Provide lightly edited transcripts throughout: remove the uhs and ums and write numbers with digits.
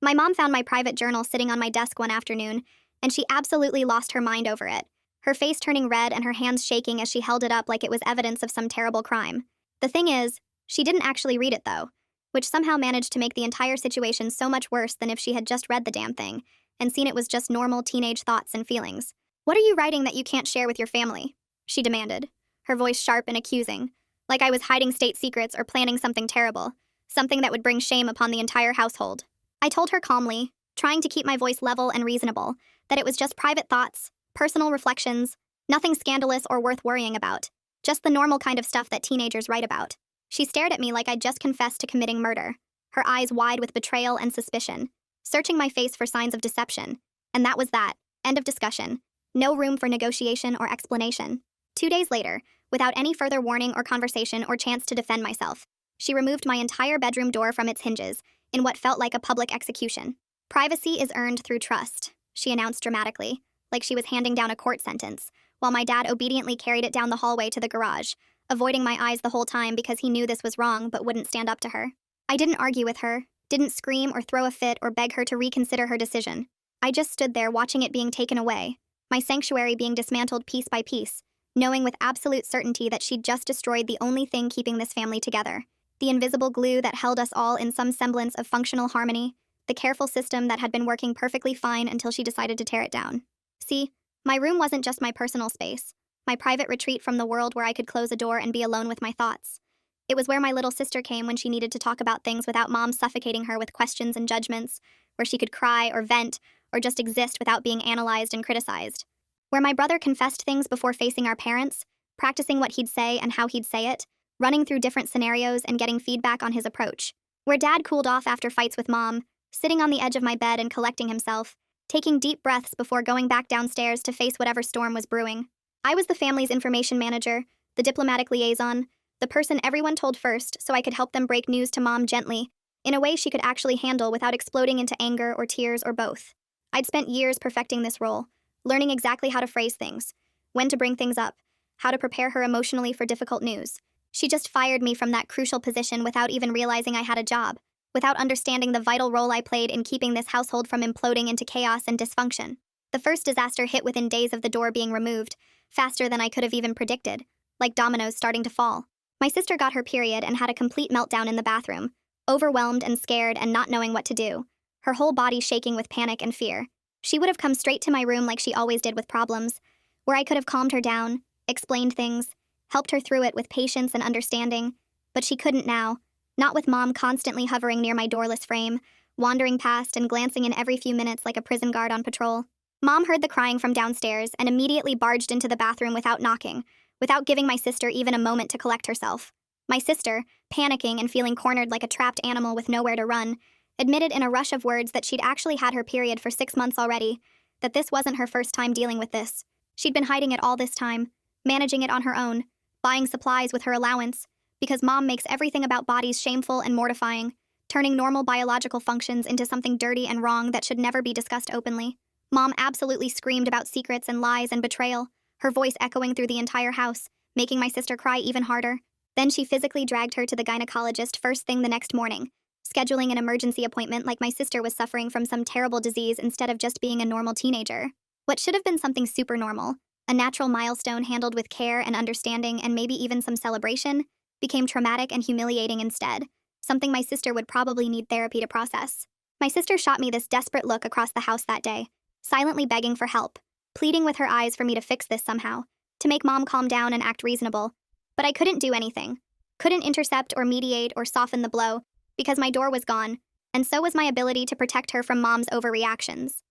My mom found my private journal sitting on my desk one afternoon, and she absolutely lost her mind over it, her face turning red and her hands shaking as she held it up like it was evidence of some terrible crime. The thing is, she didn't actually read it though, which somehow managed to make the entire situation so much worse than if she had just read the damn thing and seen it was just normal teenage thoughts and feelings. "What are you writing that you can't share with your family?" she demanded, her voice sharp and accusing, like I was hiding state secrets or planning something terrible, something that would bring shame upon the entire household. I told her calmly, trying to keep my voice level and reasonable, that it was just private thoughts, personal reflections, nothing scandalous or worth worrying about, just the normal kind of stuff that teenagers write about. She stared at me like I'd just confessed to committing murder, her eyes wide with betrayal and suspicion, searching my face for signs of deception. And that was that. End of discussion. No room for negotiation or explanation. 2 days later, without any further warning or conversation or chance to defend myself, she removed my entire bedroom door from its hinges, in what felt like a public execution. "Privacy is earned through trust," she announced dramatically, like she was handing down a court sentence, while my dad obediently carried it down the hallway to the garage, avoiding my eyes the whole time because he knew this was wrong but wouldn't stand up to her. I didn't argue with her, didn't scream or throw a fit or beg her to reconsider her decision. I just stood there watching it being taken away, my sanctuary being dismantled piece by piece, knowing with absolute certainty that she'd just destroyed the only thing keeping this family together. The invisible glue that held us all in some semblance of functional harmony, the careful system that had been working perfectly fine until she decided to tear it down. See, my room wasn't just my personal space, my private retreat from the world where I could close a door and be alone with my thoughts. It was where my little sister came when she needed to talk about things without mom suffocating her with questions and judgments, where she could cry or vent or just exist without being analyzed and criticized. Where my brother confessed things before facing our parents, practicing what he'd say and how he'd say it, running through different scenarios and getting feedback on his approach. Where dad cooled off after fights with mom, sitting on the edge of my bed and collecting himself, taking deep breaths before going back downstairs to face whatever storm was brewing. I was the family's information manager, the diplomatic liaison, the person everyone told first so I could help them break news to mom gently, in a way she could actually handle without exploding into anger or tears or both. I'd spent years perfecting this role, learning exactly how to phrase things, when to bring things up, how to prepare her emotionally for difficult news. She just fired me from that crucial position without even realizing I had a job, without understanding the vital role I played in keeping this household from imploding into chaos and dysfunction. The first disaster hit within days of the door being removed, faster than I could have even predicted, like dominoes starting to fall. My sister got her period and had a complete meltdown in the bathroom, overwhelmed and scared and not knowing what to do, her whole body shaking with panic and fear. She would have come straight to my room like she always did with problems, where I could have calmed her down, explained things, helped her through it with patience and understanding, but she couldn't now, not with mom constantly hovering near my doorless frame, wandering past and glancing in every few minutes like a prison guard on patrol. Mom heard the crying from downstairs and immediately barged into the bathroom without knocking, without giving my sister even a moment to collect herself. My sister, panicking and feeling cornered like a trapped animal with nowhere to run, admitted in a rush of words that she'd actually had her period for 6 months already, that this wasn't her first time dealing with this. She'd been hiding it all this time, managing it on her own, buying supplies with her allowance, because mom makes everything about bodies shameful and mortifying, turning normal biological functions into something dirty and wrong that should never be discussed openly. Mom absolutely screamed about secrets and lies and betrayal, her voice echoing through the entire house, making my sister cry even harder. Then she physically dragged her to the gynecologist first thing the next morning, scheduling an emergency appointment like my sister was suffering from some terrible disease instead of just being a normal teenager. What should have been something super normal, a natural milestone handled with care and understanding and maybe even some celebration, became traumatic and humiliating instead, something my sister would probably need therapy to process. My sister shot me this desperate look across the house that day, silently begging for help, pleading with her eyes for me to fix this somehow, to make mom calm down and act reasonable. But I couldn't do anything, couldn't intercept or mediate or soften the blow, because my door was gone, and so was my ability to protect her from mom's overreactions.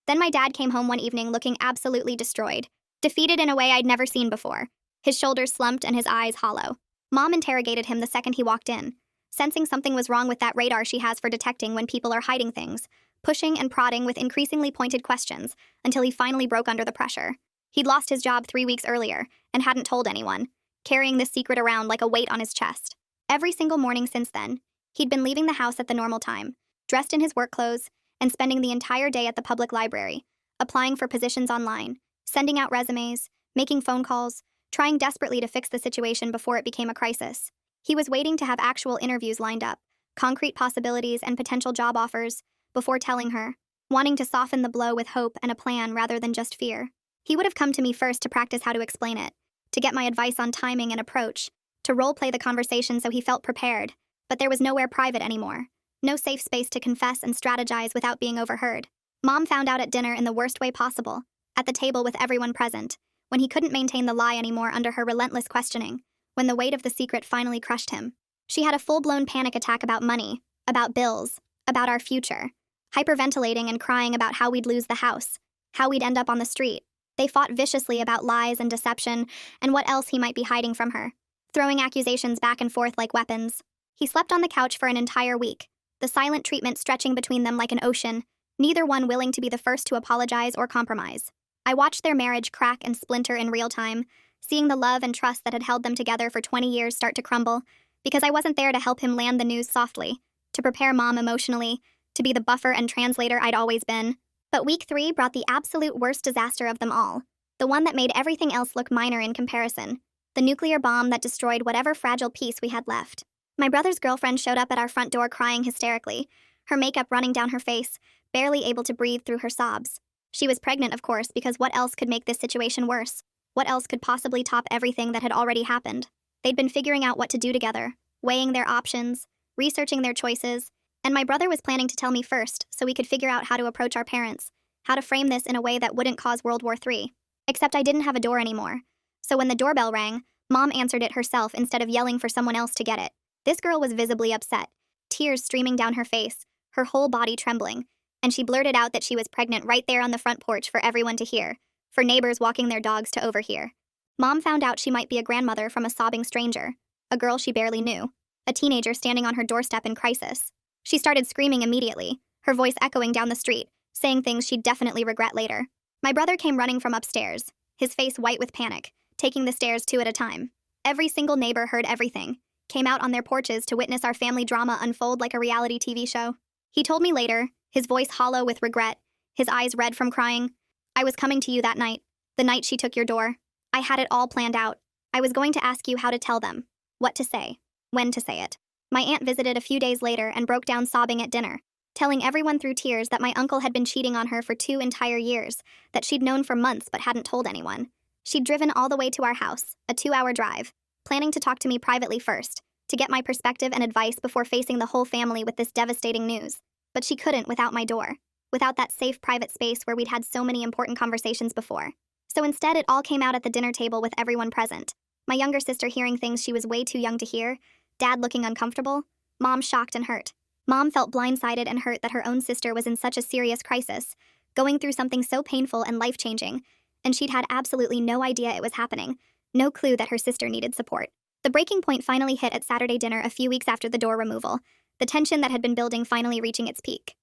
Then my dad came home one evening looking absolutely destroyed, defeated in a way I'd never seen before, his shoulders slumped and his eyes hollow. Mom interrogated him the second he walked in, sensing something was wrong with that radar she has for detecting when people are hiding things, pushing and prodding with increasingly pointed questions until he finally broke under the pressure. He'd lost his job 3 weeks earlier and hadn't told anyone, carrying this secret around like a weight on his chest. Every single morning since then, he'd been leaving the house at the normal time, dressed in his work clothes, and spending the entire day at the public library, applying for positions online, sending out resumes, making phone calls, trying desperately to fix the situation before it became a crisis. He was waiting to have actual interviews lined up, concrete possibilities and potential job offers, before telling her, wanting to soften the blow with hope and a plan rather than just fear. He would have come to me first to practice how to explain it, to get my advice on timing and approach, to role-play the conversation so he felt prepared, but there was nowhere private anymore. No safe space to confess and strategize without being overheard. Mom found out at dinner in the worst way possible, at the table with everyone present, when he couldn't maintain the lie anymore under her relentless questioning, when the weight of the secret finally crushed him. She had a full-blown panic attack about money, about bills, about our future, hyperventilating and crying about how we'd lose the house, how we'd end up on the street. They fought viciously about lies and deception and what else he might be hiding from her, throwing accusations back and forth like weapons. He slept on the couch for an entire week, the silent treatment stretching between them like an ocean, neither one willing to be the first to apologize or compromise. I watched their marriage crack and splinter in real time, seeing the love and trust that had held them together for 20 years start to crumble, because I wasn't there to help him land the news softly, to prepare Mom emotionally, to be the buffer and translator I'd always been. But week 3 brought the absolute worst disaster of them all, the one that made everything else look minor in comparison, the nuclear bomb that destroyed whatever fragile piece we had left. My brother's girlfriend showed up at our front door crying hysterically, her makeup running down her face, barely able to breathe through her sobs. She was pregnant, of course, because what else could make this situation worse? What else could possibly top everything that had already happened? They'd been figuring out what to do together, weighing their options, researching their choices, and my brother was planning to tell me first so we could figure out how to approach our parents, how to frame this in a way that wouldn't cause World War III. Except I didn't have a door anymore. So when the doorbell rang, Mom answered it herself instead of yelling for someone else to get it. This girl was visibly upset, tears streaming down her face, her whole body trembling, and she blurted out that she was pregnant right there on the front porch for everyone to hear, for neighbors walking their dogs to overhear. Mom found out she might be a grandmother from a sobbing stranger, a girl she barely knew, a teenager standing on her doorstep in crisis. She started screaming immediately, her voice echoing down the street, saying things she'd definitely regret later. My brother came running from upstairs, his face white with panic, taking the stairs 2 at a time. Every single neighbor heard everything, came out on their porches to witness our family drama unfold like a reality TV show. He told me later, his voice hollow with regret, his eyes red from crying, "I was coming to you that night, the night she took your door. I had it all planned out. I was going to ask you how to tell them, what to say, when to say it." My aunt visited a few days later and broke down sobbing at dinner, telling everyone through tears that my uncle had been cheating on her for 2 entire years, that she'd known for months but hadn't told anyone. She'd driven all the way to our house, a 2-hour drive, planning to talk to me privately first, to get my perspective and advice before facing the whole family with this devastating news. But she couldn't without my door, without that safe private space where we'd had so many important conversations before. So instead, it all came out at the dinner table with everyone present. My younger sister hearing things she was way too young to hear, Dad looking uncomfortable, Mom shocked and hurt. Mom felt blindsided and hurt that her own sister was in such a serious crisis, going through something so painful and life-changing, and she'd had absolutely no idea it was happening, no clue that her sister needed support. The breaking point finally hit at Saturday dinner a few weeks after the door removal, the tension that had been building finally reaching its peak.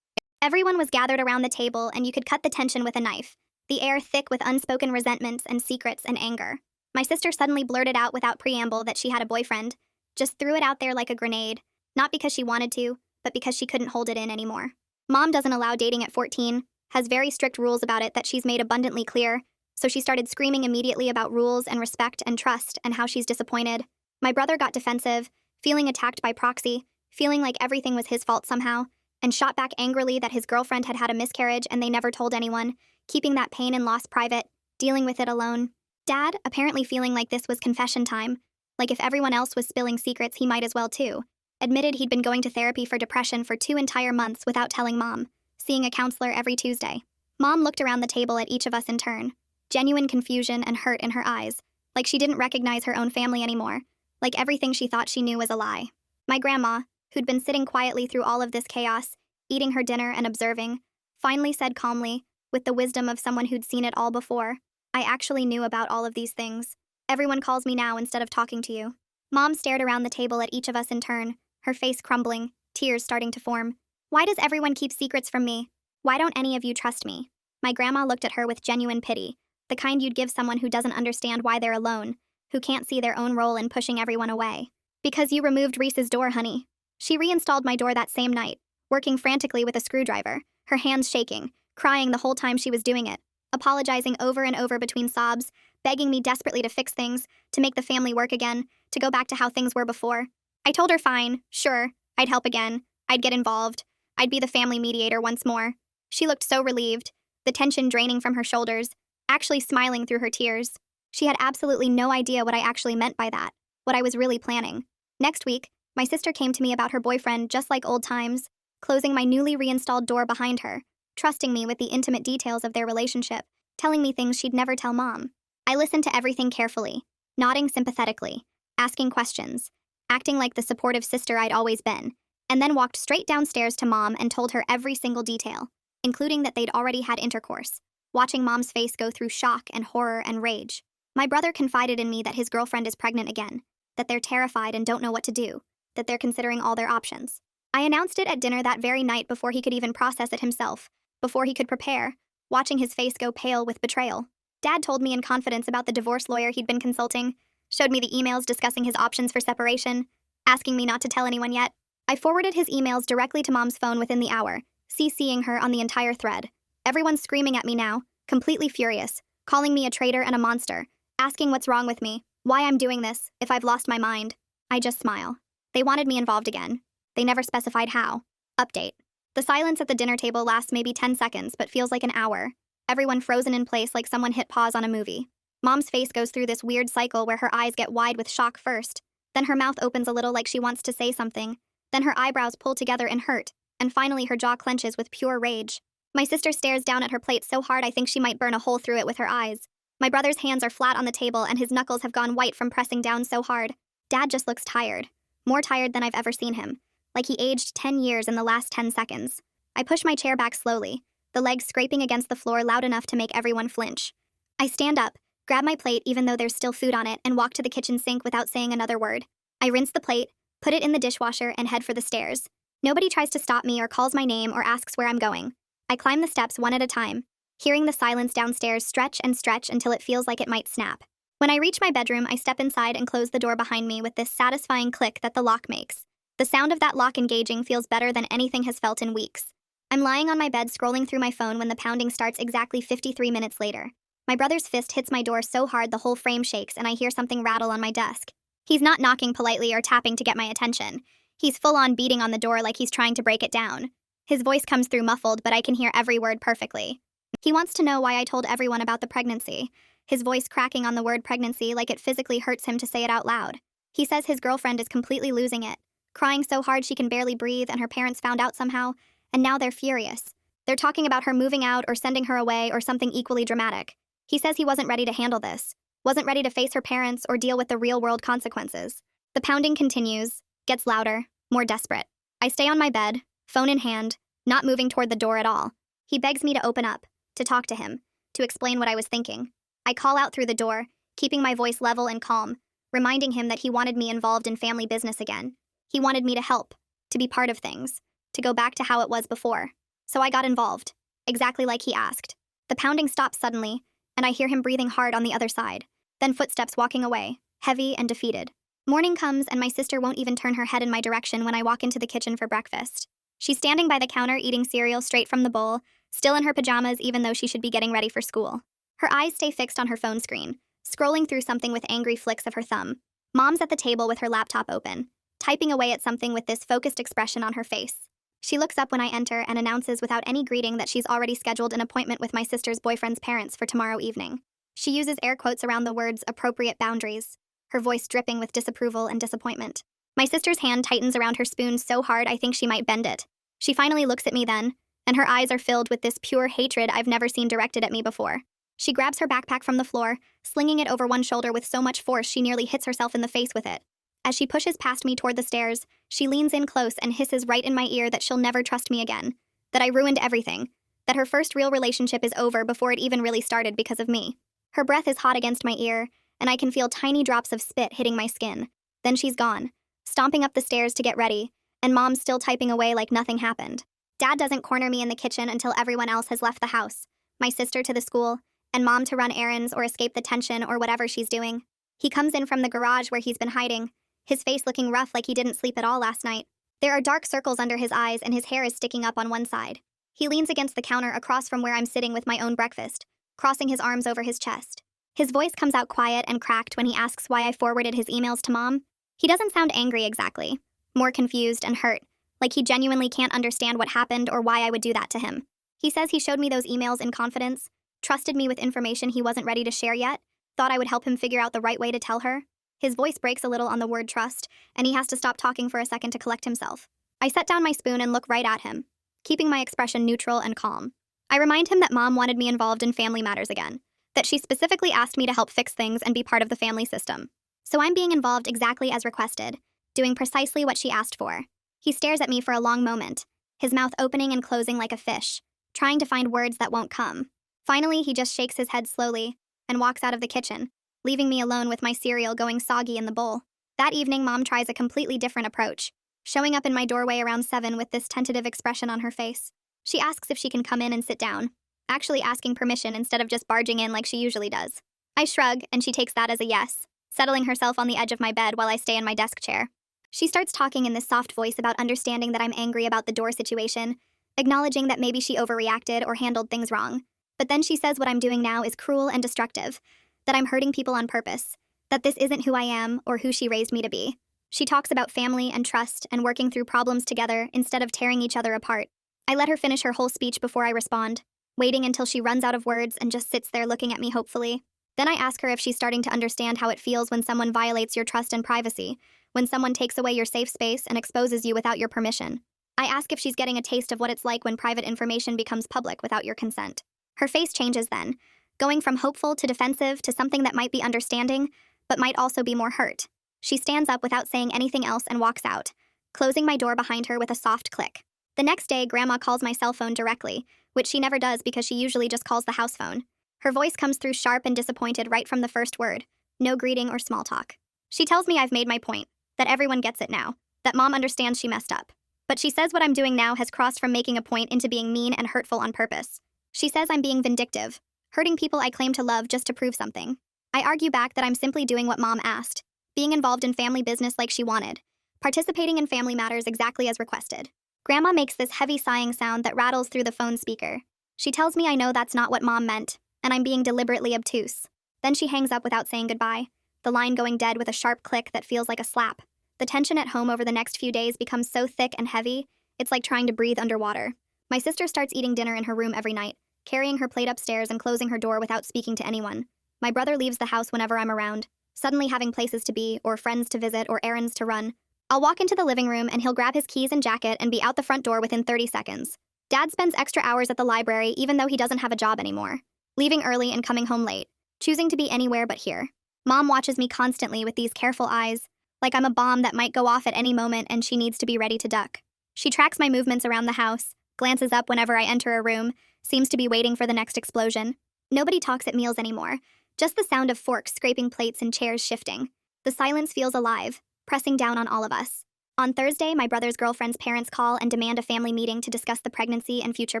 Everyone was gathered around the table, and you could cut the tension with a knife, the air thick with unspoken resentments and secrets and anger. My sister suddenly blurted out without preamble that she had a boyfriend, just threw it out there like a grenade, not because she wanted to, but because she couldn't hold it in anymore. Mom doesn't allow dating at 14, has very strict rules about it that she's made abundantly clear, so she started screaming immediately about rules and respect and trust and how she's disappointed. My brother got defensive, feeling attacked by proxy, feeling like everything was his fault somehow, and shot back angrily that his girlfriend had had a miscarriage and they never told anyone, keeping that pain and loss private, dealing with it alone. Dad, apparently feeling like this was confession time, like if everyone else was spilling secrets he might as well too, admitted he'd been going to therapy for depression for 2 entire months without telling Mom, seeing a counselor every Tuesday. Mom looked around the table at each of us in turn, genuine confusion and hurt in her eyes, like she didn't recognize her own family anymore, like everything she thought she knew was a lie. My grandma, who'd been sitting quietly through all of this chaos, eating her dinner and observing, finally said calmly, with the wisdom of someone who'd seen it all before, "I actually knew about all of these things. Everyone calls me now instead of talking to you." Mom stared around the table at each of us in turn, her face crumbling, tears starting to form. "Why does everyone keep secrets from me? Why don't any of you trust me?" My grandma looked at her with genuine pity, the kind you'd give someone who doesn't understand why they're alone, who can't see their own role in pushing everyone away. "Because you removed Reese's door, honey." She reinstalled my door that same night, working frantically with a screwdriver, her hands shaking, crying the whole time she was doing it, apologizing over and over between sobs, begging me desperately to fix things, to make the family work again, to go back to how things were before. I told her fine, sure, I'd help again, I'd get involved, I'd be the family mediator once more. She looked so relieved, the tension draining from her shoulders, actually smiling through her tears. She had absolutely no idea what I actually meant by that, what I was really planning. Next week, my sister came to me about her boyfriend just like old times, closing my newly reinstalled door behind her, trusting me with the intimate details of their relationship, telling me things she'd never tell Mom. I listened to everything carefully, nodding sympathetically, asking questions, acting like the supportive sister I'd always been, and then walked straight downstairs to Mom and told her every single detail, including that they'd already had intercourse, watching Mom's face go through shock and horror and rage. My brother confided in me that his girlfriend is pregnant again, that they're terrified and don't know what to do, that they're considering all their options. I announced it at dinner that very night before he could even process it himself, before he could prepare, watching his face go pale with betrayal. Dad told me in confidence about the divorce lawyer he'd been consulting, showed me the emails discussing his options for separation, asking me not to tell anyone yet. I forwarded his emails directly to Mom's phone within the hour, CCing her on the entire thread. Everyone's screaming at me now, completely furious, calling me a traitor and a monster, asking what's wrong with me, why I'm doing this, if I've lost my mind. I just smile. They wanted me involved again. They never specified how. Update. The silence at the dinner table lasts maybe 10 seconds, but feels like an hour. Everyone frozen in place like someone hit pause on a movie. Mom's face goes through this weird cycle where her eyes get wide with shock first, then her mouth opens a little like she wants to say something, then her eyebrows pull together in hurt, and finally her jaw clenches with pure rage. My sister stares down at her plate so hard I think she might burn a hole through it with her eyes. My brother's hands are flat on the table and his knuckles have gone white from pressing down so hard. Dad just looks tired. More tired than I've ever seen him. Like he aged 10 years in the last 10 seconds. I push my chair back slowly, the legs scraping against the floor loud enough to make everyone flinch. I stand up, grab my plate even though there's still food on it, and walk to the kitchen sink without saying another word. I rinse the plate, put it in the dishwasher, and head for the stairs. Nobody tries to stop me or calls my name or asks where I'm going. I climb the steps one at a time, hearing the silence downstairs stretch and stretch until it feels like it might snap. When I reach my bedroom, I step inside and close the door behind me with this satisfying click that the lock makes. The sound of that lock engaging feels better than anything has felt in weeks. I'm lying on my bed scrolling through my phone when the pounding starts exactly 53 minutes later. My brother's fist hits my door so hard the whole frame shakes and I hear something rattle on my desk. He's not knocking politely or tapping to get my attention. He's full-on beating on the door like he's trying to break it down. His voice comes through muffled, but I can hear every word perfectly. He wants to know why I told everyone about the pregnancy, his voice cracking on the word pregnancy like it physically hurts him to say it out loud. He says his girlfriend is completely losing it, crying so hard she can barely breathe and her parents found out somehow, and now they're furious. They're talking about her moving out or sending her away or something equally dramatic. He says he wasn't ready to handle this, wasn't ready to face her parents or deal with the real-world consequences. The pounding continues, gets louder, more desperate. I stay on my bed, phone in hand, not moving toward the door at all. He begs me to open up, to talk to him, to explain what I was thinking. I call out through the door, keeping my voice level and calm, reminding him that he wanted me involved in family business again. He wanted me to help, to be part of things, to go back to how it was before. So I got involved, exactly like he asked. The pounding stops suddenly, and I hear him breathing hard on the other side, then footsteps walking away, heavy and defeated. Morning comes and my sister won't even turn her head in my direction when I walk into the kitchen for breakfast. She's standing by the counter eating cereal straight from the bowl, still in her pajamas even though she should be getting ready for school. Her eyes stay fixed on her phone screen, scrolling through something with angry flicks of her thumb. Mom's at the table with her laptop open, typing away at something with this focused expression on her face. She looks up when I enter and announces without any greeting that she's already scheduled an appointment with my sister's boyfriend's parents for tomorrow evening. She uses air quotes around the words appropriate boundaries, her voice dripping with disapproval and disappointment. My sister's hand tightens around her spoon so hard I think she might bend it. She finally looks at me then, and her eyes are filled with this pure hatred I've never seen directed at me before. She grabs her backpack from the floor, slinging it over one shoulder with so much force she nearly hits herself in the face with it. As she pushes past me toward the stairs, she leans in close and hisses right in my ear that she'll never trust me again, that I ruined everything, that her first real relationship is over before it even really started because of me. Her breath is hot against my ear, and I can feel tiny drops of spit hitting my skin. Then she's gone, stomping up the stairs to get ready, and Mom's still typing away like nothing happened. Dad doesn't corner me in the kitchen until everyone else has left the house, my sister to the school, and Mom to run errands or escape the tension or whatever she's doing. He comes in from the garage where he's been hiding, his face looking rough like he didn't sleep at all last night. There are dark circles under his eyes and his hair is sticking up on one side. He leans against the counter across from where I'm sitting with my own breakfast, crossing his arms over his chest. His voice comes out quiet and cracked when he asks why I forwarded his emails to Mom. He doesn't sound angry exactly, more confused and hurt, like he genuinely can't understand what happened or why I would do that to him. He says he showed me those emails in confidence, trusted me with information he wasn't ready to share yet, thought I would help him figure out the right way to tell her. His voice breaks a little on the word trust, and he has to stop talking for a second to collect himself. I set down my spoon and look right at him, keeping my expression neutral and calm. I remind him that Mom wanted me involved in family matters again, that she specifically asked me to help fix things and be part of the family system. So I'm being involved exactly as requested, doing precisely what she asked for. He stares at me for a long moment, his mouth opening and closing like a fish, trying to find words that won't come. Finally, he just shakes his head slowly and walks out of the kitchen, leaving me alone with my cereal going soggy in the bowl. That evening, Mom tries a completely different approach, showing up in my doorway around 7 with this tentative expression on her face. She asks if she can come in and sit down, actually asking permission instead of just barging in like she usually does. I shrug, and she takes that as a yes, settling herself on the edge of my bed while I stay in my desk chair. She starts talking in this soft voice about understanding that I'm angry about the door situation, acknowledging that maybe she overreacted or handled things wrong. But then she says what I'm doing now is cruel and destructive, that I'm hurting people on purpose, that this isn't who I am or who she raised me to be. She talks about family and trust and working through problems together instead of tearing each other apart. I let her finish her whole speech before I respond, waiting until she runs out of words and just sits there looking at me hopefully. Then I ask her if she's starting to understand how it feels when someone violates your trust and privacy, when someone takes away your safe space and exposes you without your permission. I ask if she's getting a taste of what it's like when private information becomes public without your consent. Her face changes then, going from hopeful to defensive to something that might be understanding, but might also be more hurt. She stands up without saying anything else and walks out, closing my door behind her with a soft click. The next day, Grandma calls my cell phone directly, which she never does because she usually just calls the house phone. Her voice comes through sharp and disappointed right from the first word, no greeting or small talk. She tells me I've made my point, that everyone gets it now, that Mom understands she messed up. But she says what I'm doing now has crossed from making a point into being mean and hurtful on purpose. She says I'm being vindictive, hurting people I claim to love just to prove something. I argue back that I'm simply doing what Mom asked, being involved in family business like she wanted, participating in family matters exactly as requested. Grandma makes this heavy sighing sound that rattles through the phone speaker. She tells me I know that's not what Mom meant, and I'm being deliberately obtuse. Then she hangs up without saying goodbye, the line going dead with a sharp click that feels like a slap. The tension at home over the next few days becomes so thick and heavy, it's like trying to breathe underwater. My sister starts eating dinner in her room every night, carrying her plate upstairs and closing her door without speaking to anyone. My brother leaves the house whenever I'm around, suddenly having places to be, or friends to visit, or errands to run. I'll walk into the living room and he'll grab his keys and jacket and be out the front door within 30 seconds. Dad spends extra hours at the library even though he doesn't have a job anymore, leaving early and coming home late, choosing to be anywhere but here. Mom watches me constantly with these careful eyes, like I'm a bomb that might go off at any moment and she needs to be ready to duck. She tracks my movements around the house, glances up whenever I enter a room, seems to be waiting for the next explosion. Nobody talks at meals anymore, just the sound of forks scraping plates and chairs shifting. The silence feels alive, pressing down on all of us. On Thursday, my brother's girlfriend's parents call and demand a family meeting to discuss the pregnancy and future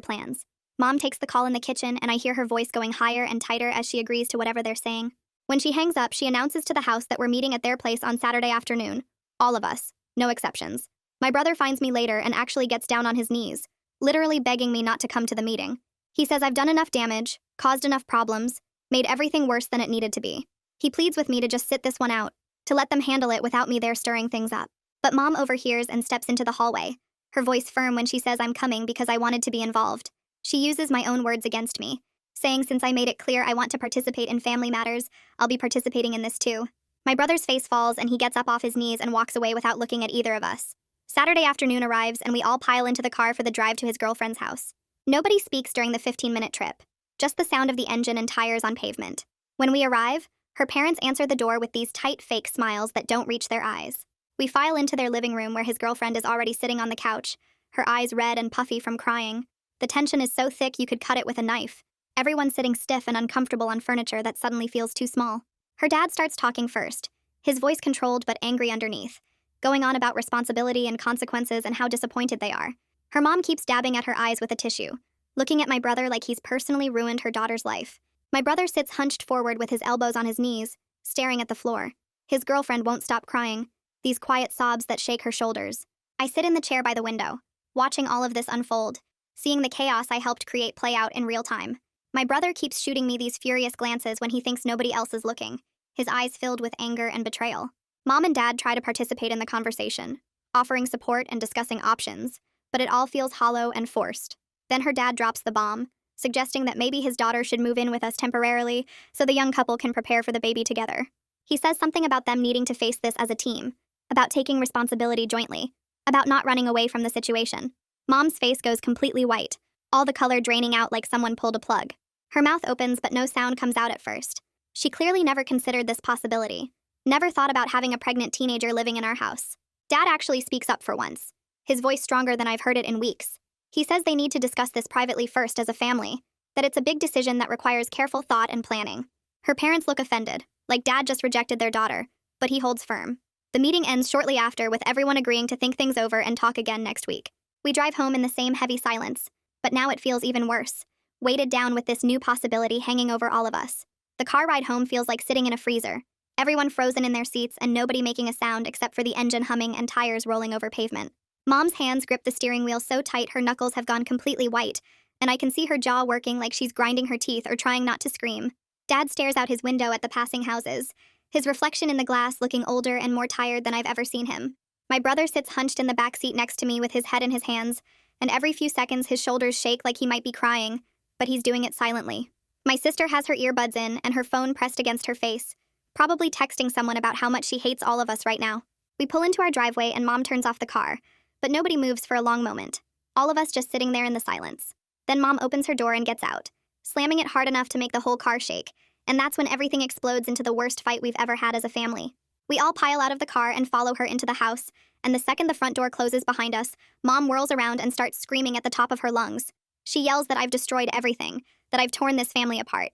plans. Mom takes the call in the kitchen and I hear her voice going higher and tighter as she agrees to whatever they're saying. When she hangs up, she announces to the house that we're meeting at their place on Saturday afternoon. All of us, no exceptions. My brother finds me later and actually gets down on his knees, literally begging me not to come to the meeting. He says I've done enough damage, caused enough problems, made everything worse than it needed to be. He pleads with me to just sit this one out, to let them handle it without me there stirring things up. But Mom overhears and steps into the hallway, her voice firm when she says I'm coming because I wanted to be involved. She uses my own words against me, saying since I made it clear I want to participate in family matters, I'll be participating in this too. My brother's face falls and he gets up off his knees and walks away without looking at either of us. Saturday afternoon arrives and we all pile into the car for the drive to his girlfriend's house. Nobody speaks during the 15-minute trip, just the sound of the engine and tires on pavement. When we arrive, her parents answer the door with these tight fake smiles that don't reach their eyes. We file into their living room where his girlfriend is already sitting on the couch, her eyes red and puffy from crying. The tension is so thick you could cut it with a knife. Everyone sitting stiff and uncomfortable on furniture that suddenly feels too small. Her dad starts talking first, his voice controlled but angry underneath, going on about responsibility and consequences and how disappointed they are. Her mom keeps dabbing at her eyes with a tissue, looking at my brother like he's personally ruined her daughter's life. My brother sits hunched forward with his elbows on his knees, staring at the floor. His girlfriend won't stop crying, these quiet sobs that shake her shoulders. I sit in the chair by the window, watching all of this unfold, seeing the chaos I helped create play out in real time. My brother keeps shooting me these furious glances when he thinks nobody else is looking, his eyes filled with anger and betrayal. Mom and Dad try to participate in the conversation, offering support and discussing options, but it all feels hollow and forced. Then her dad drops the bomb, suggesting that maybe his daughter should move in with us temporarily so the young couple can prepare for the baby together. He says something about them needing to face this as a team, about taking responsibility jointly, about not running away from the situation. Mom's face goes completely white, all the color draining out like someone pulled a plug. Her mouth opens but no sound comes out at first. She clearly never considered this possibility, never thought about having a pregnant teenager living in our house. Dad actually speaks up for once, his voice stronger than I've heard it in weeks. He says they need to discuss this privately first as a family, that it's a big decision that requires careful thought and planning. Her parents look offended, like Dad just rejected their daughter, but he holds firm. The meeting ends shortly after with everyone agreeing to think things over and talk again next week. We drive home in the same heavy silence, but now it feels even worse, weighted down with this new possibility hanging over all of us. The car ride home feels like sitting in a freezer, everyone frozen in their seats and nobody making a sound except for the engine humming and tires rolling over pavement. Mom's hands grip the steering wheel so tight her knuckles have gone completely white, and I can see her jaw working like she's grinding her teeth or trying not to scream. Dad stares out his window at the passing houses, his reflection in the glass looking older and more tired than I've ever seen him. My brother sits hunched in the back seat next to me with his head in his hands, and every few seconds his shoulders shake like he might be crying, but he's doing it silently. My sister has her earbuds in and her phone pressed against her face, probably texting someone about how much she hates all of us right now. We pull into our driveway and Mom turns off the car, but nobody moves for a long moment, all of us just sitting there in the silence. Then Mom opens her door and gets out, slamming it hard enough to make the whole car shake, and that's when everything explodes into the worst fight we've ever had as a family. We all pile out of the car and follow her into the house, and the second the front door closes behind us, Mom whirls around and starts screaming at the top of her lungs. She yells that I've destroyed everything, that I've torn this family apart,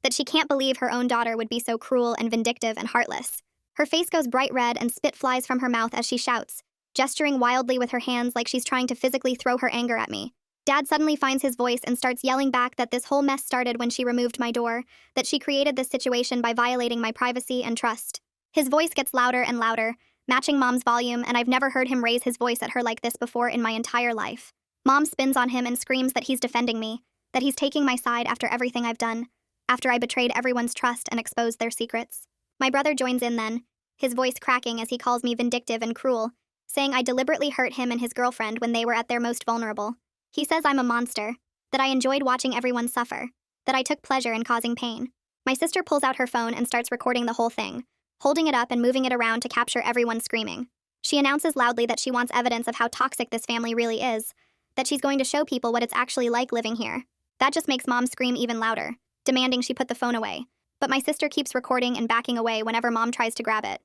that she can't believe her own daughter would be so cruel and vindictive and heartless. Her face goes bright red and spit flies from her mouth as she shouts, gesturing wildly with her hands like she's trying to physically throw her anger at me. Dad suddenly finds his voice and starts yelling back that this whole mess started when she removed my door, that she created this situation by violating my privacy and trust. His voice gets louder and louder, matching Mom's volume, and I've never heard him raise his voice at her like this before in my entire life. Mom spins on him and screams that he's defending me, that he's taking my side after everything I've done, after I betrayed everyone's trust and exposed their secrets. My brother joins in then, his voice cracking as he calls me vindictive and cruel, saying I deliberately hurt him and his girlfriend when they were at their most vulnerable. He says I'm a monster, that I enjoyed watching everyone suffer, that I took pleasure in causing pain. My sister pulls out her phone and starts recording the whole thing, holding it up and moving it around to capture everyone screaming. She announces loudly that she wants evidence of how toxic this family really is, that she's going to show people what it's actually like living here. That just makes Mom scream even louder, demanding she put the phone away. But my sister keeps recording and backing away whenever Mom tries to grab it.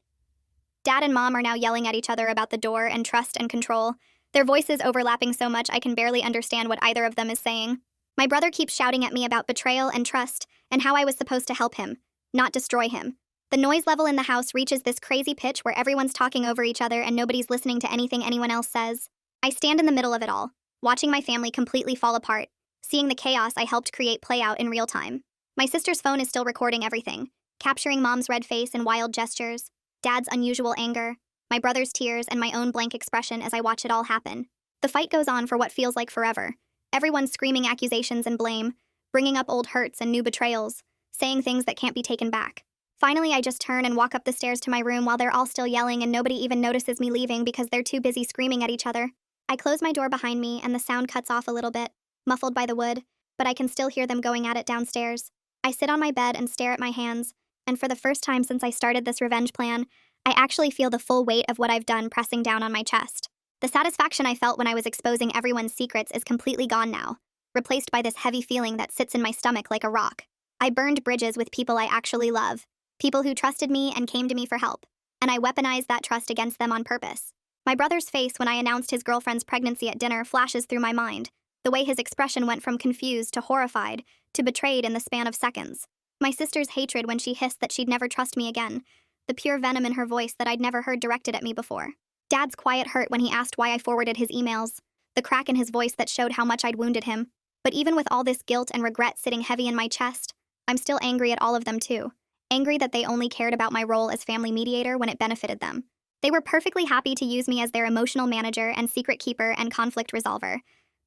Dad and Mom are now yelling at each other about the door and trust and control, their voices overlapping so much I can barely understand what either of them is saying. My brother keeps shouting at me about betrayal and trust and how I was supposed to help him, not destroy him. The noise level in the house reaches this crazy pitch where everyone's talking over each other and nobody's listening to anything anyone else says. I stand in the middle of it all, watching my family completely fall apart, seeing the chaos I helped create play out in real time. My sister's phone is still recording everything, capturing Mom's red face and wild gestures, Dad's unusual anger, my brother's tears, and my own blank expression as I watch it all happen. The fight goes on for what feels like forever, everyone screaming accusations and blame, bringing up old hurts and new betrayals, saying things that can't be taken back. Finally, I just turn and walk up the stairs to my room while they're all still yelling and nobody even notices me leaving because they're too busy screaming at each other. I close my door behind me and the sound cuts off a little bit, muffled by the wood, but I can still hear them going at it downstairs. I sit on my bed and stare at my hands, and for the first time since I started this revenge plan, I actually feel the full weight of what I've done pressing down on my chest. The satisfaction I felt when I was exposing everyone's secrets is completely gone now, replaced by this heavy feeling that sits in my stomach like a rock. I burned bridges with people I actually love, people who trusted me and came to me for help, and I weaponized that trust against them on purpose. My brother's face when I announced his girlfriend's pregnancy at dinner flashes through my mind, the way his expression went from confused to horrified to betrayed in the span of seconds. My sister's hatred when she hissed that she'd never trust me again, the pure venom in her voice that I'd never heard directed at me before. Dad's quiet hurt when he asked why I forwarded his emails, the crack in his voice that showed how much I'd wounded him. But even with all this guilt and regret sitting heavy in my chest, I'm still angry at all of them too. Angry that they only cared about my role as family mediator when it benefited them. They were perfectly happy to use me as their emotional manager and secret keeper and conflict resolver.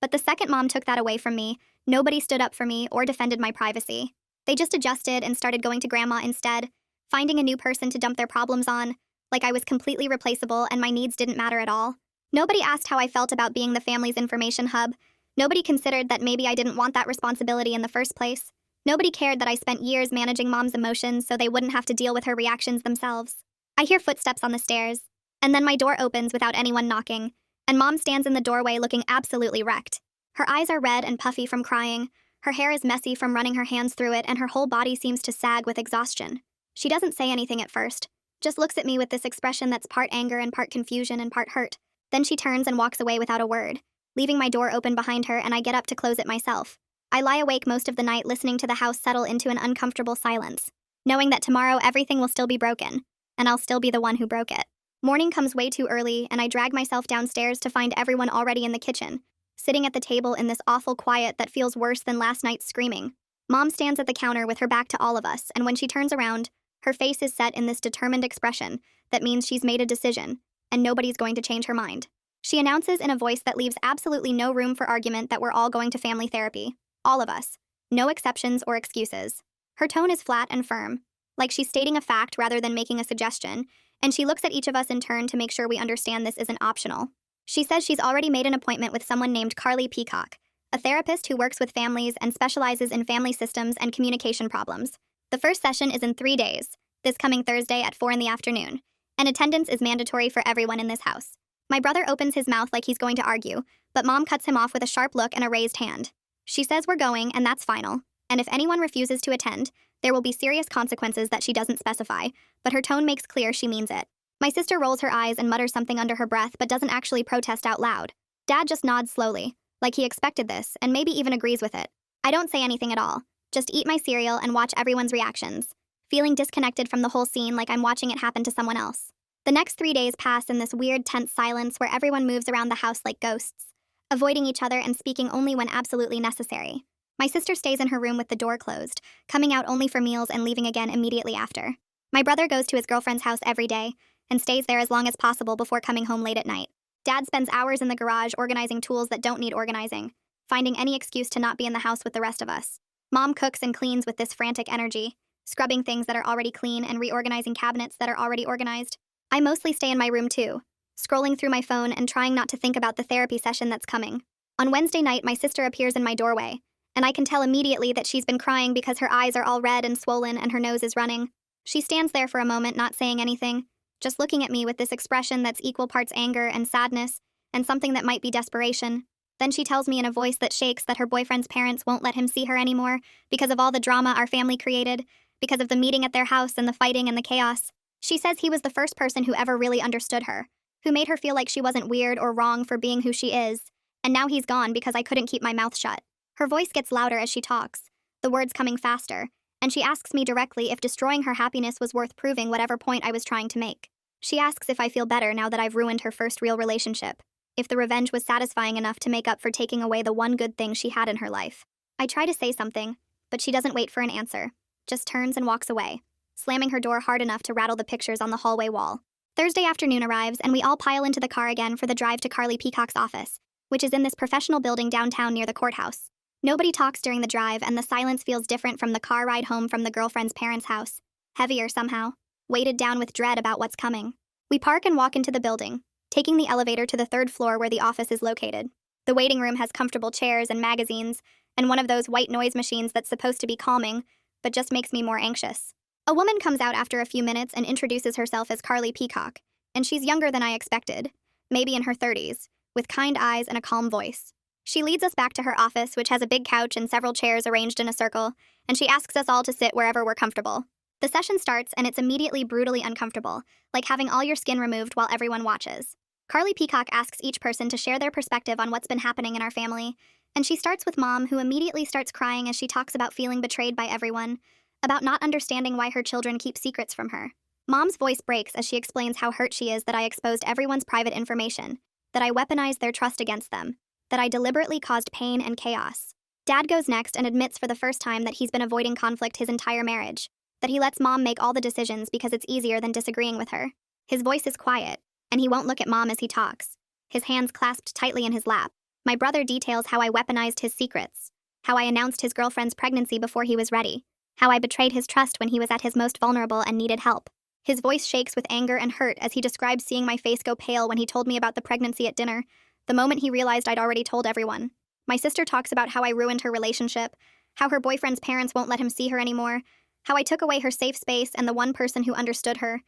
But the second Mom took that away from me, nobody stood up for me or defended my privacy. They just adjusted and started going to Grandma instead, finding a new person to dump their problems on, like I was completely replaceable and my needs didn't matter at all. Nobody asked how I felt about being the family's information hub. Nobody considered that maybe I didn't want that responsibility in the first place. Nobody cared that I spent years managing Mom's emotions so they wouldn't have to deal with her reactions themselves. I hear footsteps on the stairs, and then my door opens without anyone knocking, and Mom stands in the doorway looking absolutely wrecked. Her eyes are red and puffy from crying, her hair is messy from running her hands through it, and her whole body seems to sag with exhaustion. She doesn't say anything at first, just looks at me with this expression that's part anger and part confusion and part hurt. Then she turns and walks away without a word, leaving my door open behind her, and I get up to close it myself. I lie awake most of the night listening to the house settle into an uncomfortable silence, knowing that tomorrow everything will still be broken, and I'll still be the one who broke it. Morning comes way too early, and I drag myself downstairs to find everyone already in the kitchen, sitting at the table in this awful quiet that feels worse than last night's screaming. Mom stands at the counter with her back to all of us, and when she turns around, her face is set in this determined expression that means she's made a decision, and nobody's going to change her mind. She announces in a voice that leaves absolutely no room for argument that we're all going to family therapy. All of us. No exceptions or excuses. Her tone is flat and firm, like she's stating a fact rather than making a suggestion, and she looks at each of us in turn to make sure we understand this isn't optional. She says she's already made an appointment with someone named Carly Peacock, a therapist who works with families and specializes in family systems and communication problems. The first session is in 3 days, this coming Thursday at 4 p.m, and attendance is mandatory for everyone in this house. My brother opens his mouth like he's going to argue, but Mom cuts him off with a sharp look and a raised hand. She says we're going, and that's final, and if anyone refuses to attend, there will be serious consequences that she doesn't specify, but her tone makes clear she means it. My sister rolls her eyes and mutters something under her breath but doesn't actually protest out loud. Dad just nods slowly, like he expected this, and maybe even agrees with it. I don't say anything at all, just eat my cereal and watch everyone's reactions, feeling disconnected from the whole scene like I'm watching it happen to someone else. The next 3 days pass in this weird, tense silence where everyone moves around the house like ghosts, avoiding each other and speaking only when absolutely necessary. My sister stays in her room with the door closed, coming out only for meals and leaving again immediately after. My brother goes to his girlfriend's house every day and stays there as long as possible before coming home late at night. Dad spends hours in the garage organizing tools that don't need organizing, finding any excuse to not be in the house with the rest of us. Mom cooks and cleans with this frantic energy, scrubbing things that are already clean and reorganizing cabinets that are already organized. I mostly stay in my room too, scrolling through my phone and trying not to think about the therapy session that's coming. On Wednesday night, my sister appears in my doorway, and I can tell immediately that she's been crying because her eyes are all red and swollen and her nose is running. She stands there for a moment not saying anything, just looking at me with this expression that's equal parts anger and sadness, and something that might be desperation. Then she tells me in a voice that shakes that her boyfriend's parents won't let him see her anymore because of all the drama our family created, because of the meeting at their house and the fighting and the chaos. She says he was the first person who ever really understood her, who made her feel like she wasn't weird or wrong for being who she is, and now he's gone because I couldn't keep my mouth shut. Her voice gets louder as she talks, the words coming faster, and she asks me directly if destroying her happiness was worth proving whatever point I was trying to make. She asks if I feel better now that I've ruined her first real relationship, if the revenge was satisfying enough to make up for taking away the one good thing she had in her life. I try to say something, but she doesn't wait for an answer, just turns and walks away, slamming her door hard enough to rattle the pictures on the hallway wall. Thursday afternoon arrives, and we all pile into the car again for the drive to Carly Peacock's office, which is in this professional building downtown near the courthouse. Nobody talks during the drive, and the silence feels different from the car ride home from the girlfriend's parents' house. Heavier somehow, weighted down with dread about what's coming. We park and walk into the building, taking the elevator to the 3rd floor where the office is located. The waiting room has comfortable chairs and magazines, and one of those white noise machines that's supposed to be calming, but just makes me more anxious. A woman comes out after a few minutes and introduces herself as Carly Peacock, and she's younger than I expected, maybe in her 30s, with kind eyes and a calm voice. She leads us back to her office, which has a big couch and several chairs arranged in a circle, and she asks us all to sit wherever we're comfortable. The session starts, and it's immediately brutally uncomfortable, like having all your skin removed while everyone watches. Carly Peacock asks each person to share their perspective on what's been happening in our family, and she starts with Mom, who immediately starts crying as she talks about feeling betrayed by everyone, about not understanding why her children keep secrets from her. Mom's voice breaks as she explains how hurt she is that I exposed everyone's private information, that I weaponized their trust against them, that I deliberately caused pain and chaos. Dad goes next and admits for the first time that he's been avoiding conflict his entire marriage, that he lets Mom make all the decisions because it's easier than disagreeing with her. His voice is quiet, and he won't look at Mom as he talks, his hands clasped tightly in his lap. My brother details how I weaponized his secrets, how I announced his girlfriend's pregnancy before he was ready, how I betrayed his trust when he was at his most vulnerable and needed help. His voice shakes with anger and hurt as he describes seeing my face go pale when he told me about the pregnancy at dinner, the moment he realized I'd already told everyone. My sister talks about how I ruined her relationship, how her boyfriend's parents won't let him see her anymore, how I took away her safe space and the one person who understood her.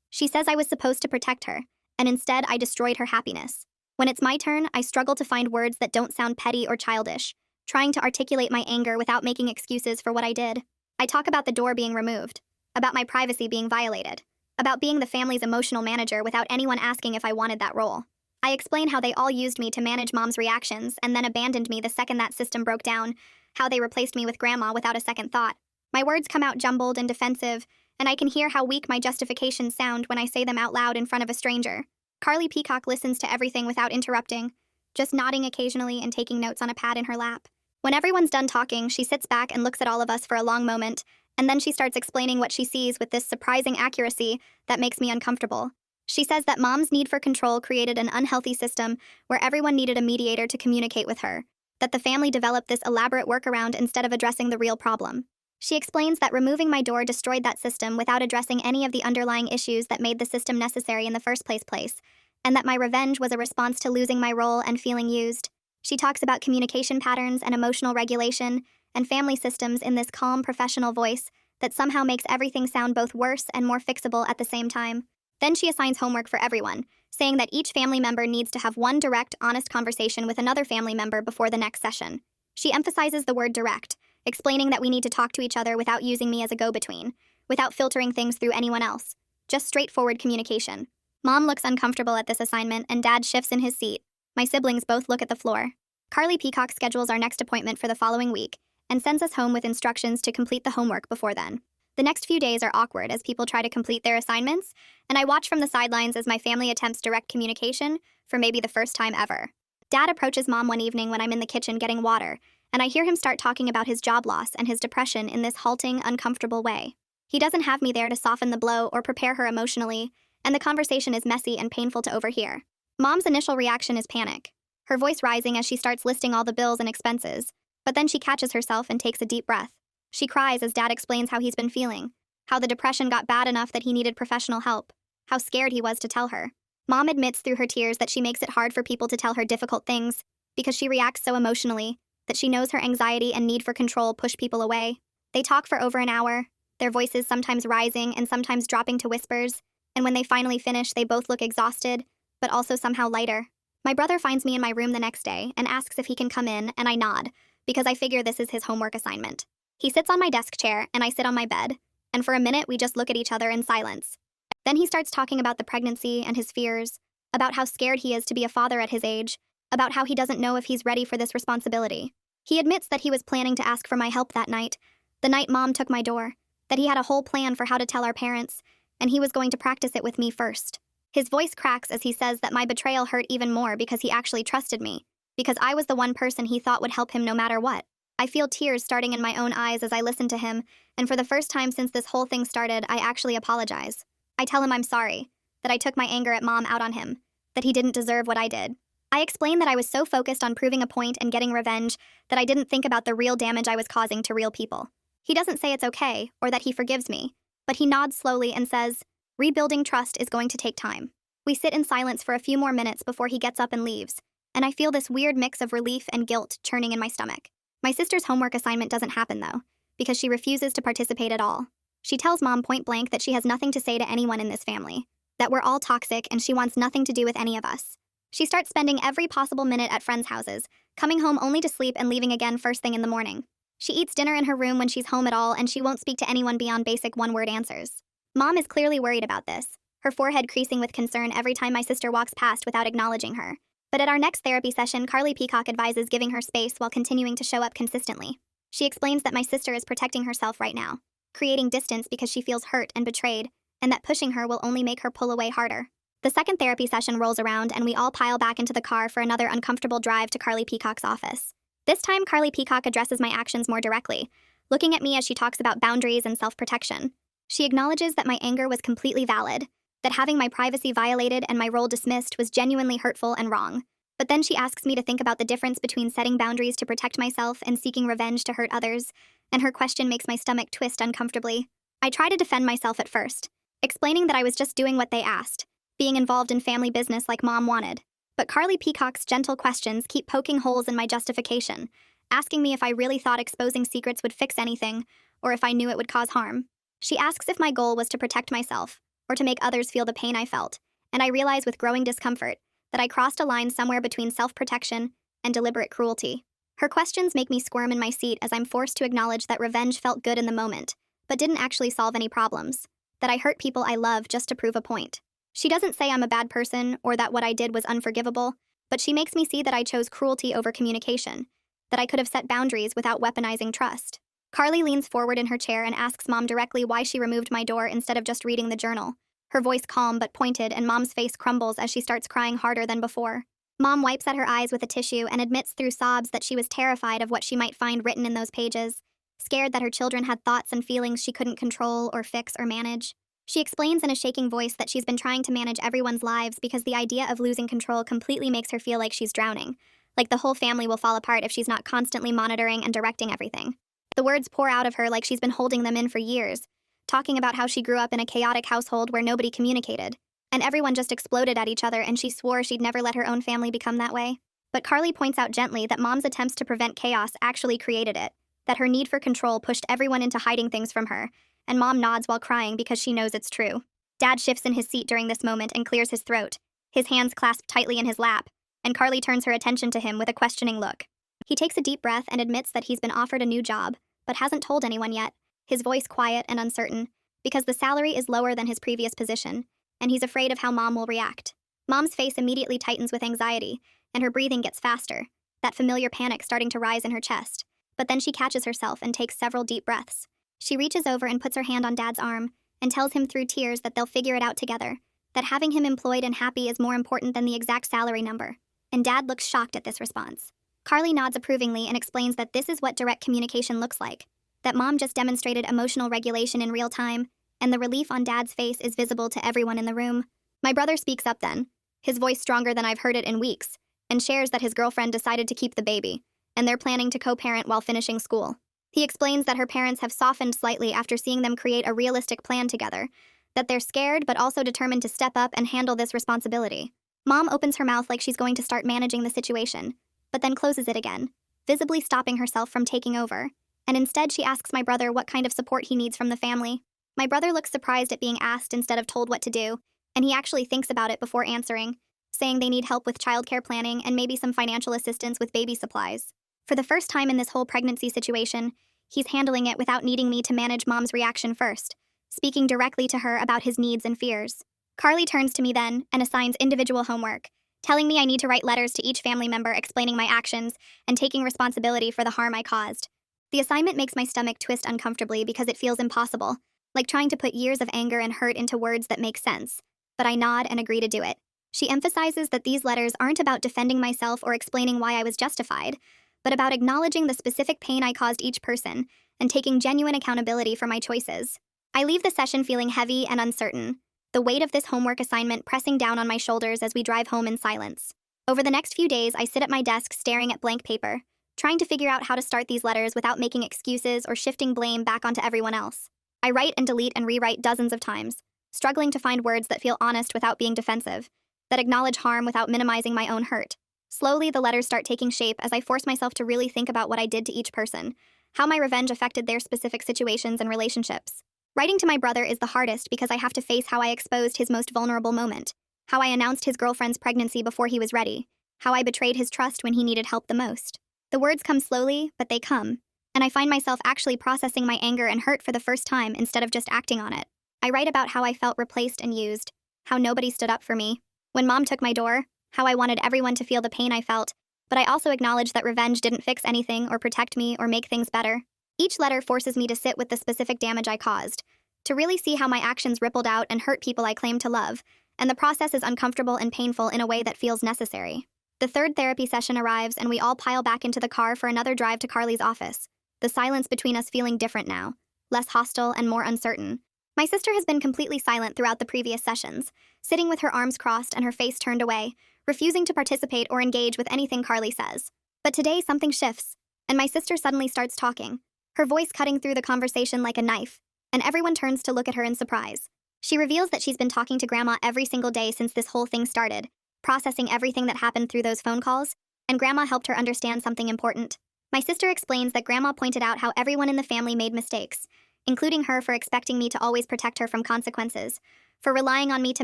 She says I was supposed to protect her, and instead I destroyed her happiness. When it's my turn, I struggle to find words that don't sound petty or childish, trying to articulate my anger without making excuses for what I did. I talk about the door being removed, about my privacy being violated, about being the family's emotional manager without anyone asking if I wanted that role. I explain how they all used me to manage mom's reactions and then abandoned me the second that system broke down, how they replaced me with grandma without a second thought. My words come out jumbled and defensive, and I can hear how weak my justifications sound when I say them out loud in front of a stranger. Carly Peacock listens to everything without interrupting, just nodding occasionally and taking notes on a pad in her lap. When everyone's done talking, she sits back and looks at all of us for a long moment, and then she starts explaining what she sees with this surprising accuracy that makes me uncomfortable. She says that mom's need for control created an unhealthy system where everyone needed a mediator to communicate with her, that the family developed this elaborate workaround instead of addressing the real problem. She explains that removing my door destroyed that system without addressing any of the underlying issues that made the system necessary in the first place, and that my revenge was a response to losing my role and feeling used. She talks about communication patterns and emotional regulation and family systems in this calm, professional voice that somehow makes everything sound both worse and more fixable at the same time. Then she assigns homework for everyone, saying that each family member needs to have one direct, honest conversation with another family member before the next session. She emphasizes the word direct, explaining that we need to talk to each other without using me as a go-between, without filtering things through anyone else, just straightforward communication. Mom looks uncomfortable at this assignment, and Dad shifts in his seat. My siblings both look at the floor. Carly Peacock schedules our next appointment for the following week and sends us home with instructions to complete the homework before then. The next few days are awkward as people try to complete their assignments, and I watch from the sidelines as my family attempts direct communication for maybe the first time ever. Dad approaches Mom one evening when I'm in the kitchen getting water, and I hear him start talking about his job loss and his depression in this halting, uncomfortable way. He doesn't have me there to soften the blow or prepare her emotionally, and the conversation is messy and painful to overhear. Mom's initial reaction is panic, her voice rising as she starts listing all the bills and expenses, but then she catches herself and takes a deep breath. She cries as Dad explains how he's been feeling, how the depression got bad enough that he needed professional help, how scared he was to tell her. Mom admits through her tears that she makes it hard for people to tell her difficult things because she reacts so emotionally, that she knows her anxiety and need for control push people away. They talk for over an hour, their voices sometimes rising and sometimes dropping to whispers, and when they finally finish, they both look exhausted, but also somehow lighter. My brother finds me in my room the next day and asks if he can come in, and I nod, because I figure this is his homework assignment. He sits on my desk chair, and I sit on my bed, and for a minute we just look at each other in silence. Then he starts talking about the pregnancy and his fears, about how scared he is to be a father at his age, about how he doesn't know if he's ready for this responsibility. He admits that he was planning to ask for my help that night, the night Mom took my door, that he had a whole plan for how to tell our parents, and he was going to practice it with me first. His voice cracks as he says that my betrayal hurt even more because he actually trusted me, because I was the one person he thought would help him no matter what. I feel tears starting in my own eyes as I listen to him, and for the first time since this whole thing started, I actually apologize. I tell him I'm sorry, that I took my anger at Mom out on him, that he didn't deserve what I did. I explain that I was so focused on proving a point and getting revenge that I didn't think about the real damage I was causing to real people. He doesn't say it's okay, or that he forgives me, but he nods slowly and says, "Rebuilding trust is going to take time." We sit in silence for a few more minutes before he gets up and leaves, and I feel this weird mix of relief and guilt churning in my stomach. My sister's homework assignment doesn't happen, though, because she refuses to participate at all. She tells Mom point blank that she has nothing to say to anyone in this family, that we're all toxic and she wants nothing to do with any of us. She starts spending every possible minute at friends' houses, coming home only to sleep and leaving again first thing in the morning. She eats dinner in her room when she's home at all, and she won't speak to anyone beyond basic one-word answers. Mom is clearly worried about this, her forehead creasing with concern every time my sister walks past without acknowledging her. But at our next therapy session, Carly Peacock advises giving her space while continuing to show up consistently. She explains that my sister is protecting herself right now, creating distance because she feels hurt and betrayed, and that pushing her will only make her pull away harder. The second therapy session rolls around, and we all pile back into the car for another uncomfortable drive to Carly Peacock's office. This time, Carly Peacock addresses my actions more directly, looking at me as she talks about boundaries and self-protection. She acknowledges that my anger was completely valid, that having my privacy violated and my role dismissed was genuinely hurtful and wrong. But then she asks me to think about the difference between setting boundaries to protect myself and seeking revenge to hurt others, and her question makes my stomach twist uncomfortably. I try to defend myself at first, explaining that I was just doing what they asked, being involved in family business like Mom wanted. But Carly Peacock's gentle questions keep poking holes in my justification, asking me if I really thought exposing secrets would fix anything, or if I knew it would cause harm. She asks if my goal was to protect myself, or to make others feel the pain I felt, and I realize with growing discomfort that I crossed a line somewhere between self-protection and deliberate cruelty. Her questions make me squirm in my seat as I'm forced to acknowledge that revenge felt good in the moment, but didn't actually solve any problems, that I hurt people I love just to prove a point. She doesn't say I'm a bad person or that what I did was unforgivable, but she makes me see that I chose cruelty over communication, that I could have set boundaries without weaponizing trust. Carly leans forward in her chair and asks Mom directly why she removed my door instead of just reading the journal. Her voice calm but pointed, and Mom's face crumbles as she starts crying harder than before. Mom wipes at her eyes with a tissue and admits through sobs that she was terrified of what she might find written in those pages, scared that her children had thoughts and feelings she couldn't control or fix or manage. She explains in a shaking voice that she's been trying to manage everyone's lives because the idea of losing control completely makes her feel like she's drowning, like the whole family will fall apart if she's not constantly monitoring and directing everything. The words pour out of her like she's been holding them in for years, talking about how she grew up in a chaotic household where nobody communicated, and everyone just exploded at each other, and she swore she'd never let her own family become that way. But Carly points out gently that Mom's attempts to prevent chaos actually created it, that her need for control pushed everyone into hiding things from her, and Mom nods while crying because she knows it's true. Dad shifts in his seat during this moment and clears his throat, his hands clasped tightly in his lap, and Carly turns her attention to him with a questioning look. He takes a deep breath and admits that he's been offered a new job, but hasn't told anyone yet, his voice quiet and uncertain, because the salary is lower than his previous position, and he's afraid of how Mom will react. Mom's face immediately tightens with anxiety, and her breathing gets faster, that familiar panic starting to rise in her chest. But then she catches herself and takes several deep breaths. She reaches over and puts her hand on Dad's arm, and tells him through tears that they'll figure it out together, that having him employed and happy is more important than the exact salary number. And Dad looks shocked at this response. Carly nods approvingly and explains that this is what direct communication looks like, that Mom just demonstrated emotional regulation in real time, and the relief on Dad's face is visible to everyone in the room. My brother speaks up then, his voice stronger than I've heard it in weeks, and shares that his girlfriend decided to keep the baby, and they're planning to co-parent while finishing school. He explains that her parents have softened slightly after seeing them create a realistic plan together, that they're scared but also determined to step up and handle this responsibility. Mom opens her mouth like she's going to start managing the situation, but then closes it again, visibly stopping herself from taking over, and instead she asks my brother what kind of support he needs from the family. My brother looks surprised at being asked instead of told what to do, and he actually thinks about it before answering, saying they need help with childcare planning and maybe some financial assistance with baby supplies. For the first time in this whole pregnancy situation, he's handling it without needing me to manage Mom's reaction first, speaking directly to her about his needs and fears. Carly turns to me then and assigns individual homework, telling me I need to write letters to each family member explaining my actions and taking responsibility for the harm I caused. The assignment makes my stomach twist uncomfortably because it feels impossible, like trying to put years of anger and hurt into words that make sense, but I nod and agree to do it. She emphasizes that these letters aren't about defending myself or explaining why I was justified, but about acknowledging the specific pain I caused each person and taking genuine accountability for my choices. I leave the session feeling heavy and uncertain, the weight of this homework assignment pressing down on my shoulders as we drive home in silence. Over the next few days, I sit at my desk staring at blank paper, trying to figure out how to start these letters without making excuses or shifting blame back onto everyone else. I write and delete and rewrite dozens of times, struggling to find words that feel honest without being defensive, that acknowledge harm without minimizing my own hurt. Slowly, the letters start taking shape as I force myself to really think about what I did to each person, how my revenge affected their specific situations and relationships. Writing to my brother is the hardest because I have to face how I exposed his most vulnerable moment, how I announced his girlfriend's pregnancy before he was ready, how I betrayed his trust when he needed help the most. The words come slowly, but they come, and I find myself actually processing my anger and hurt for the first time instead of just acting on it. I write about how I felt replaced and used, how nobody stood up for me. When Mom took my door, how I wanted everyone to feel the pain I felt, but I also acknowledge that revenge didn't fix anything or protect me or make things better. Each letter forces me to sit with the specific damage I caused, to really see how my actions rippled out and hurt people I claimed to love, and the process is uncomfortable and painful in a way that feels necessary. The third therapy session arrives and we all pile back into the car for another drive to Carly's office, the silence between us feeling different now, less hostile and more uncertain. My sister has been completely silent throughout the previous sessions, sitting with her arms crossed and her face turned away, refusing to participate or engage with anything Carly says. But today something shifts, and my sister suddenly starts talking, her voice cutting through the conversation like a knife, and everyone turns to look at her in surprise. She reveals that she's been talking to Grandma every single day since this whole thing started, processing everything that happened through those phone calls, and Grandma helped her understand something important. My sister explains that Grandma pointed out how everyone in the family made mistakes, including her for expecting me to always protect her from consequences, for relying on me to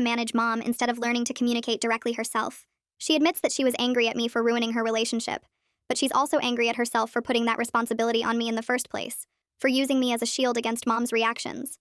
manage Mom instead of learning to communicate directly herself. She admits that she was angry at me for ruining her relationship, but she's also angry at herself for putting that responsibility on me in the first place, for using me as a shield against Mom's reactions.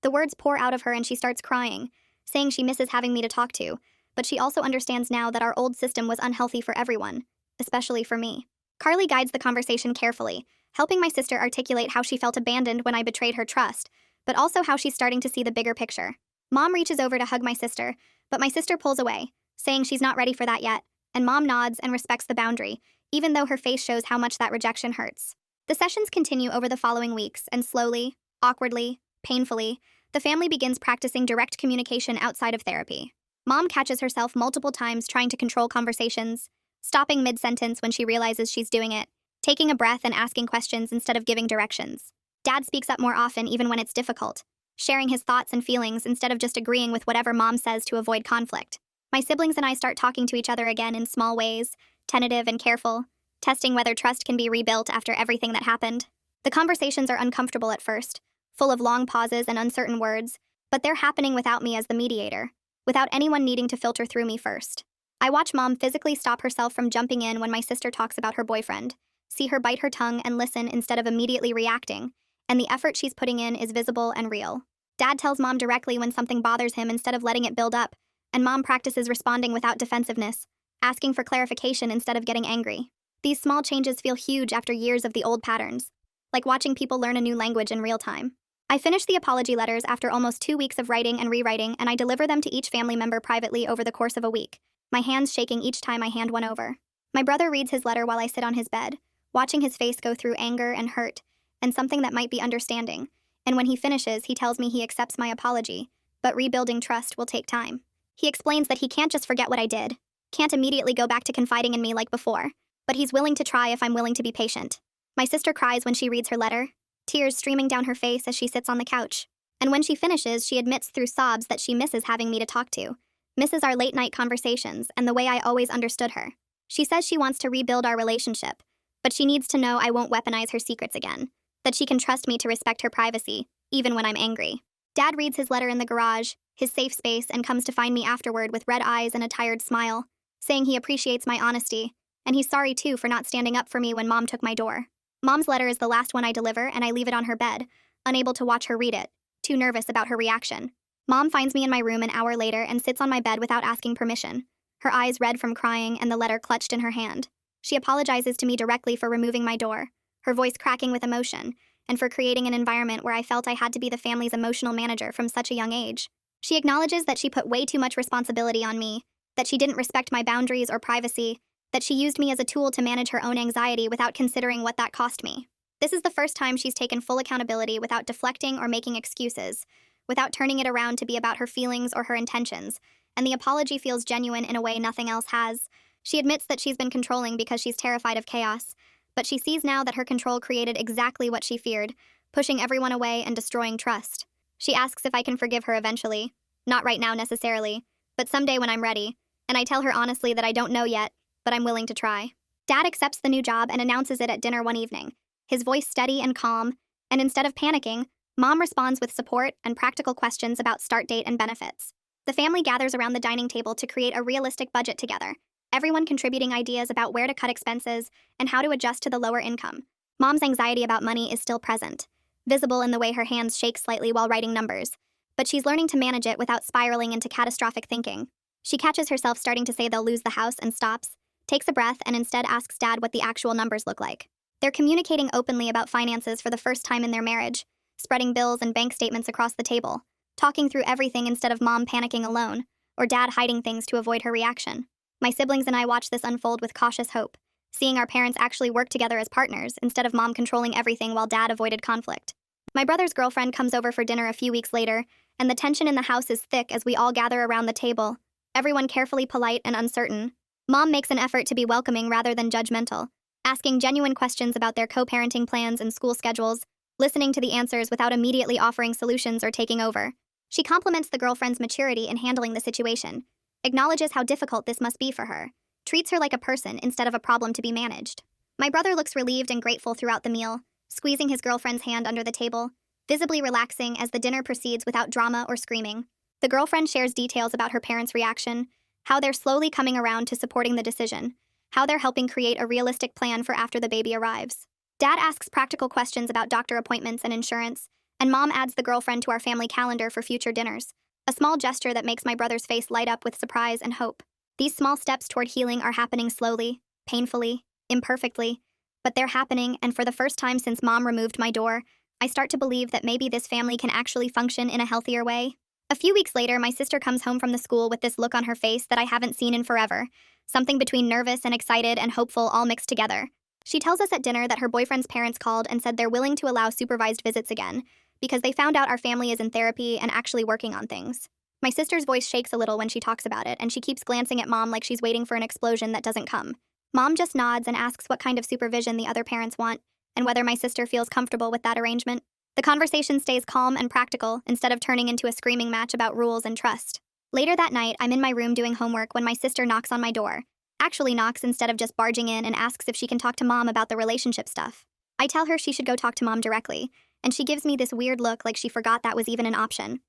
The words pour out of her and she starts crying, saying she misses having me to talk to, but she also understands now that our old system was unhealthy for everyone, especially for me. Carly guides the conversation carefully, helping my sister articulate how she felt abandoned when I betrayed her trust, but also how she's starting to see the bigger picture. Mom reaches over to hug my sister, but my sister pulls away, saying she's not ready for that yet, and Mom nods and respects the boundary, even though her face shows how much that rejection hurts. The sessions continue over the following weeks, and slowly, awkwardly, painfully, the family begins practicing direct communication outside of therapy. Mom catches herself multiple times trying to control conversations, stopping mid-sentence when she realizes she's doing it, taking a breath and asking questions instead of giving directions. Dad speaks up more often even when it's difficult, sharing his thoughts and feelings instead of just agreeing with whatever Mom says to avoid conflict. My siblings and I start talking to each other again in small ways, tentative and careful, testing whether trust can be rebuilt after everything that happened. The conversations are uncomfortable at first, full of long pauses and uncertain words, but they're happening without me as the mediator, without anyone needing to filter through me first. I watch Mom physically stop herself from jumping in when my sister talks about her boyfriend, see her bite her tongue and listen instead of immediately reacting, and the effort she's putting in is visible and real. Dad tells Mom directly when something bothers him instead of letting it build up, and Mom practices responding without defensiveness, asking for clarification instead of getting angry. These small changes feel huge after years of the old patterns, like watching people learn a new language in real time. I finish the apology letters after almost 2 weeks of writing and rewriting, and I deliver them to each family member privately over the course of a week, my hands shaking each time I hand one over. My brother reads his letter while I sit on his bed, watching his face go through anger and hurt, and something that might be understanding, and when he finishes, he tells me he accepts my apology, but rebuilding trust will take time. He explains that he can't just forget what I did, can't immediately go back to confiding in me like before, but he's willing to try if I'm willing to be patient. My sister cries when she reads her letter, tears streaming down her face as she sits on the couch. And when she finishes, she admits through sobs that she misses having me to talk to, misses our late-night conversations and the way I always understood her. She says she wants to rebuild our relationship, but she needs to know I won't weaponize her secrets again, that she can trust me to respect her privacy, even when I'm angry. Dad reads his letter in the garage, his safe space, and comes to find me afterward with red eyes and a tired smile, saying he appreciates my honesty, and he's sorry too for not standing up for me when Mom took my door. Mom's letter is the last one I deliver, and I leave it on her bed, unable to watch her read it, too nervous about her reaction. Mom finds me in my room an hour later and sits on my bed without asking permission, her eyes red from crying and the letter clutched in her hand. She apologizes to me directly for removing my door, her voice cracking with emotion, and for creating an environment where I felt I had to be the family's emotional manager from such a young age. She acknowledges that she put way too much responsibility on me, that she didn't respect my boundaries or privacy, that she used me as a tool to manage her own anxiety without considering what that cost me. This is the first time she's taken full accountability without deflecting or making excuses, without turning it around to be about her feelings or her intentions, and the apology feels genuine in a way nothing else has. She admits that she's been controlling because she's terrified of chaos, but she sees now that her control created exactly what she feared, pushing everyone away and destroying trust. She asks if I can forgive her eventually, not right now necessarily, but someday when I'm ready, and I tell her honestly that I don't know yet, but I'm willing to try. Dad accepts the new job and announces it at dinner one evening, his voice steady and calm, and instead of panicking, Mom responds with support and practical questions about start date and benefits. The family gathers around the dining table to create a realistic budget together, everyone contributing ideas about where to cut expenses and how to adjust to the lower income. Mom's anxiety about money is still present, visible in the way her hands shake slightly while writing numbers, but she's learning to manage it without spiraling into catastrophic thinking. She catches herself starting to say they'll lose the house and stops, takes a breath, and instead asks Dad what the actual numbers look like. They're communicating openly about finances for the first time in their marriage, spreading bills and bank statements across the table, talking through everything instead of Mom panicking alone, or Dad hiding things to avoid her reaction. My siblings and I watch this unfold with cautious hope, seeing our parents actually work together as partners instead of Mom controlling everything while Dad avoided conflict. My brother's girlfriend comes over for dinner a few weeks later, and the tension in the house is thick as we all gather around the table, everyone carefully polite and uncertain. Mom makes an effort to be welcoming rather than judgmental, asking genuine questions about their co-parenting plans and school schedules, listening to the answers without immediately offering solutions or taking over. She compliments the girlfriend's maturity in handling the situation, acknowledges how difficult this must be for her, treats her like a person instead of a problem to be managed. My brother looks relieved and grateful throughout the meal, squeezing his girlfriend's hand under the table, visibly relaxing as the dinner proceeds without drama or screaming. The girlfriend shares details about her parents' reaction, how they're slowly coming around to supporting the decision, how they're helping create a realistic plan for after the baby arrives. Dad asks practical questions about doctor appointments and insurance, and Mom adds the girlfriend to our family calendar for future dinners, a small gesture that makes my brother's face light up with surprise and hope. These small steps toward healing are happening slowly, painfully, imperfectly, but they're happening, and for the first time since Mom removed my door, I start to believe that maybe this family can actually function in a healthier way. A few weeks later, my sister comes home from the school with this look on her face that I haven't seen in forever, something between nervous and excited and hopeful all mixed together. She tells us at dinner that her boyfriend's parents called and said they're willing to allow supervised visits again, because they found out our family is in therapy and actually working on things. My sister's voice shakes a little when she talks about it, and she keeps glancing at Mom like she's waiting for an explosion that doesn't come. Mom just nods and asks what kind of supervision the other parents want, and whether my sister feels comfortable with that arrangement. The conversation stays calm and practical instead of turning into a screaming match about rules and trust. Later that night, I'm in my room doing homework when my sister knocks on my door. Actually knocks instead of just barging in, and asks if she can talk to Mom about the relationship stuff. I tell her she should go talk to Mom directly, and she gives me this weird look like she forgot that was even an option.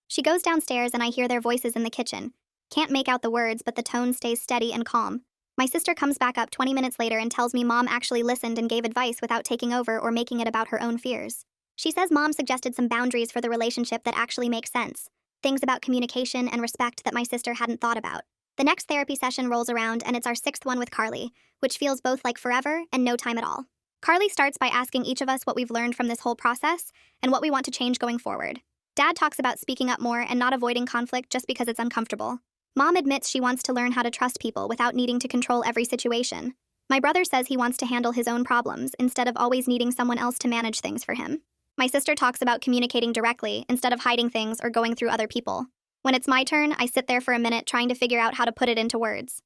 She goes downstairs and I hear their voices in the kitchen. Can't make out the words, but the tone stays steady and calm. My sister comes back up 20 minutes later and tells me Mom actually listened and gave advice without taking over or making it about her own fears. She says Mom suggested some boundaries for the relationship that actually make sense. Things about communication and respect that my sister hadn't thought about. The next therapy session rolls around and it's our 6th one with Carly, which feels both like forever and no time at all. Carly starts by asking each of us what we've learned from this whole process and what we want to change going forward. Dad talks about speaking up more and not avoiding conflict just because it's uncomfortable. Mom admits she wants to learn how to trust people without needing to control every situation. My brother says he wants to handle his own problems instead of always needing someone else to manage things for him. My sister talks about communicating directly instead of hiding things or going through other people. When it's my turn, I sit there for a minute trying to figure out how to put it into words.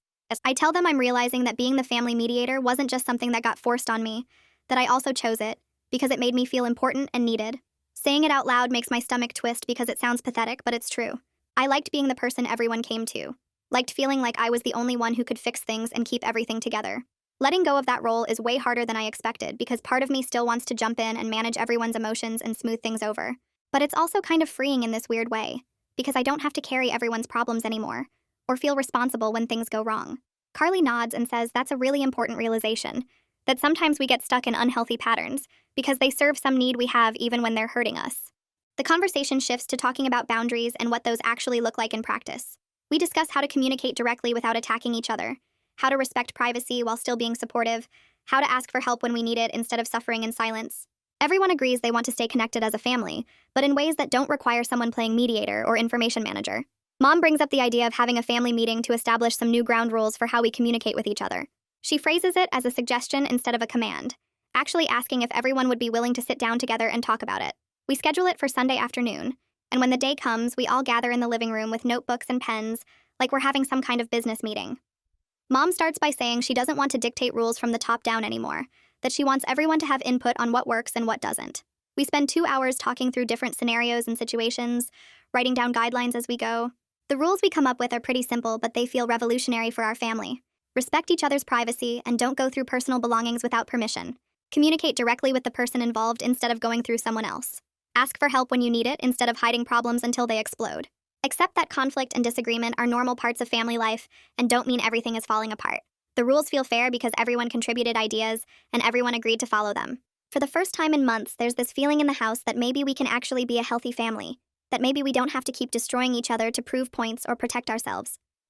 I tell them I'm realizing that being the family mediator wasn't just something that got forced on me, that I also chose it, because it made me feel important and needed. Saying it out loud makes my stomach twist because it sounds pathetic, but it's true. I liked being the person everyone came to. Liked feeling like I was the only one who could fix things and keep everything together. Letting go of that role is way harder than I expected because part of me still wants to jump in and manage everyone's emotions and smooth things over. But it's also kind of freeing in this weird way, because I don't have to carry everyone's problems anymore, or feel responsible when things go wrong. Carly nods and says that's a really important realization, that sometimes we get stuck in unhealthy patterns because they serve some need we have even when they're hurting us. The conversation shifts to talking about boundaries and what those actually look like in practice. We discuss how to communicate directly without attacking each other, how to respect privacy while still being supportive, how to ask for help when we need it instead of suffering in silence. Everyone agrees they want to stay connected as a family, but in ways that don't require someone playing mediator or information manager. Mom brings up the idea of having a family meeting to establish some new ground rules for how we communicate with each other. She phrases it as a suggestion instead of a command, actually asking if everyone would be willing to sit down together and talk about it. We schedule it for Sunday afternoon, and when the day comes, we all gather in the living room with notebooks and pens, like we're having some kind of business meeting. Mom starts by saying she doesn't want to dictate rules from the top down anymore, that she wants everyone to have input on what works and what doesn't. We spend 2 hours talking through different scenarios and situations, writing down guidelines as we go. The rules we come up with are pretty simple, but they feel revolutionary for our family. Respect each other's privacy and don't go through personal belongings without permission. Communicate directly with the person involved instead of going through someone else. Ask for help when you need it instead of hiding problems until they explode. Accept that conflict and disagreement are normal parts of family life and don't mean everything is falling apart. The rules feel fair because everyone contributed ideas and everyone agreed to follow them. For the first time in months, there's this feeling in the house that maybe we can actually be a healthy family, that maybe we don't have to keep destroying each other to prove points or protect ourselves.